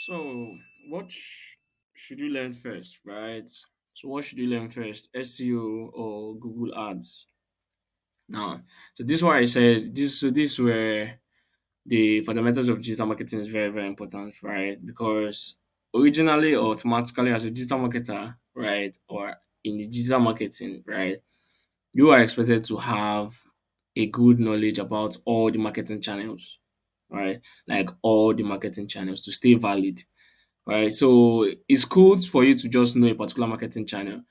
So, should you learn first, right? So, what should you learn first, SEO or Google Ads? Now, so this is why I said this. So, this where the fundamentals of digital marketing is very, very important, right? Because originally or automatically, as a digital marketer, right, or in the digital marketing, right, you are expected to have a good knowledge about all the marketing channels, right? Like all the marketing channels to stay valid, right? So it's cool for you to just know a particular marketing channel.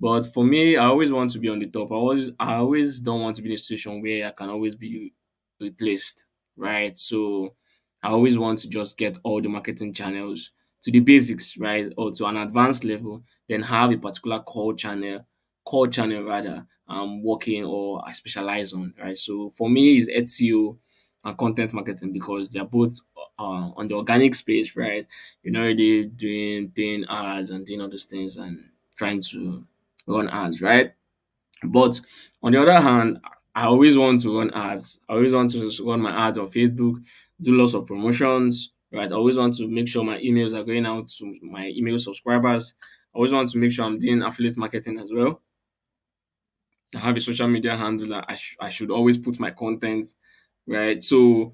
But for me, I always want to be on the top. I always don't want to be in a situation where I can always be replaced, right? So I always want to just get all the marketing channels to the basics, right? Or to an advanced level, then have a particular core channel rather, I'm working or I specialize on, right? So for me, it's SEO and content marketing because they are both on the organic space, right? You're not really doing paying ads and doing all those things and trying to run ads, right? But on the other hand, I always want to run ads. I always want to run my ads on Facebook, do lots of promotions, right? I always want to make sure my emails are going out to my email subscribers. I always want to make sure I'm doing affiliate marketing as well. I have a social media handle that I should always put my content, right? So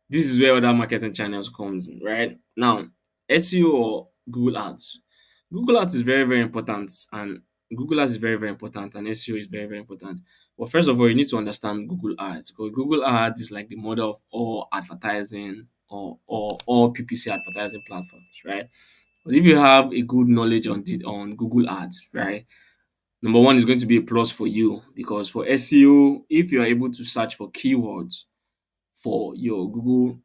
this is where other marketing channels comes in, right? Now, SEO or Google Ads. Google Ads is very, very important and Google Ads is very, very important and SEO is very, very important. But first of all, you need to understand Google Ads because Google Ads is like the mother of all advertising or all PPC advertising platforms, right? But if you have a good knowledge on Google Ads, right? Number one is going to be a plus for you because for SEO, if you are able to search for keywords for your Google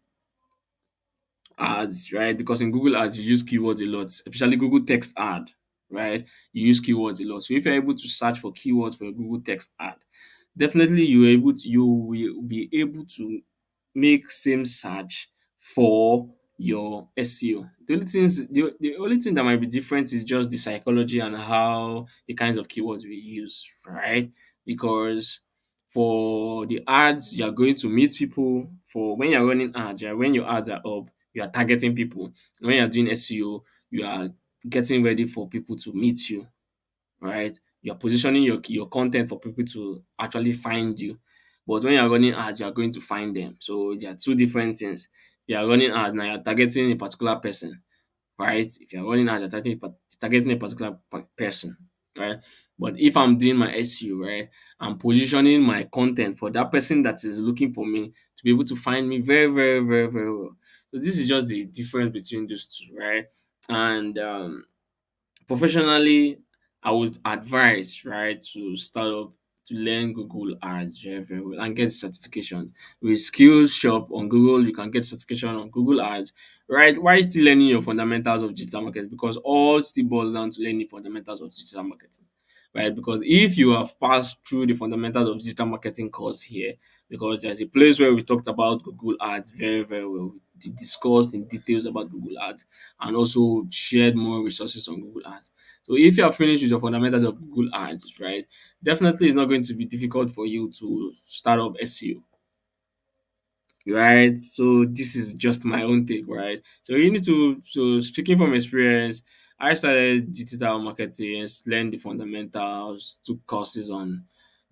ads, right? Because in Google ads, you use keywords a lot, especially Google text ad, right? You use keywords a lot. So if you're able to search for keywords for a Google text ad, definitely you will be able to make same search for your SEO. The only thing that might be different is just the psychology and how the kinds of keywords we use, right? Because for the ads, you are going to meet people. For when you're running ads, yeah, when your ads are up, you are targeting people. When you're doing SEO, you are getting ready for people to meet you, right? You're positioning your content for people to actually find you. But when you're running ads, you're going to find them. So there are two different things. You are running ads now, you're targeting a particular person, right? If you're running ads, you're targeting a particular person, right? But if I'm doing my SEO, right, I'm positioning my content for that person that is looking for me to be able to find me very, very, very, very well. So this is just the difference between those two, right? And professionally, I would advise, right, to start up to learn Google Ads very, very well and get certifications. With Skills Shop on Google, you can get certification on Google Ads, right? While still learning your fundamentals of digital marketing because all still boils down to learning fundamentals of digital marketing, right? Because if you have passed through the fundamentals of digital marketing course here, because there's a place where we talked about Google Ads very, very well. We discussed in details about Google Ads and also shared more resources on Google Ads. So if you are finished with your fundamentals of Google Ads, right, definitely it's not going to be difficult for you to start up SEO, right? So this is just my own take, right? So you need to so speaking from experience, I started digital marketing, learned the fundamentals, took courses on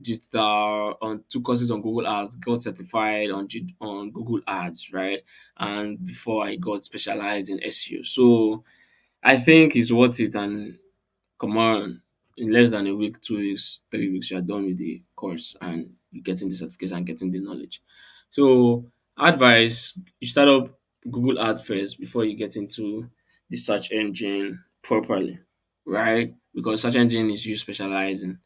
Google Ads, got certified on Google Ads, right? And before I got specialized in SEO. So I think it's worth it and come on, in less than a week, 2 weeks, 3 weeks, you are done with the course and you're getting the certification and getting the knowledge. So, advice you start up Google Ads first before you get into the search engine properly, right? Because search engine is you specializing.